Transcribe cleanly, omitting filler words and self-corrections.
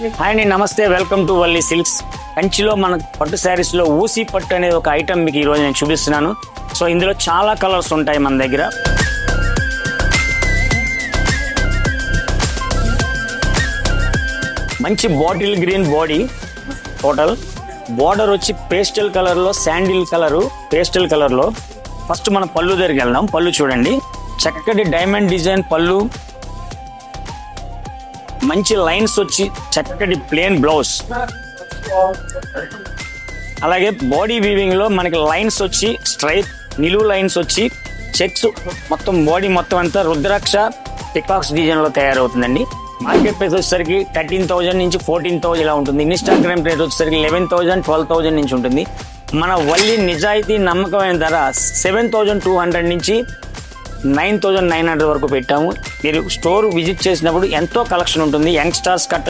Hi అండి, నమస్తే. Welcome to Valli silks. కంచిలో మన పట్టు శారీస్ లో ఊసి పట్టు అనేది ఒక ఐటమ్ మీకు ఈరోజు నేను చూపిస్తున్నాను. సో ఇందులో చాలా కలర్స్ ఉంటాయి మన దగ్గర. మంచి bottle green body, total border వచ్చి పేస్టల్ కలర్ లో, శాండిల్ కలరు పేస్టల్ కలర్ లో. ఫస్ట్ మనం పళ్ళు దగ్గరికి వెళ్దాం. పళ్ళు చూడండి, చక్కటి డైమండ్ డిజైన్ పళ్ళు, మంచి లైన్స్ వచ్చి చక్కటి ప్లేన్ బ్లౌజ్. అలాగే బాడీ వీవింగ్ లో మనకి లైన్స్ వచ్చి స్ట్రైట్ నిలువు లైన్స్ వచ్చి చెక్స్, మొత్తం బాడీ మొత్తం అంతా రుద్రాక్ష పికాక్స్ డిజైన్ లో తయారవుతుందండి. మార్కెట్ ప్రైస్ వచ్చేసరికి 13,000 నుంచి 14,000 ఇలా ఉంటుంది. ఇన్స్టాగ్రామ్ రేట్ వచ్చేసరికి 11,000 12,000 నుంచి ఉంటుంది. మన వల్లి నిజాయితీ నమ్మకమైన ధర 7,200 నుంచి 9,900 వరకు పెట్టాము. మీరు స్టోర్ విజిట్ చేసినప్పుడు ఎంతో కలెక్షన్ ఉంటుంది. Youngsters cut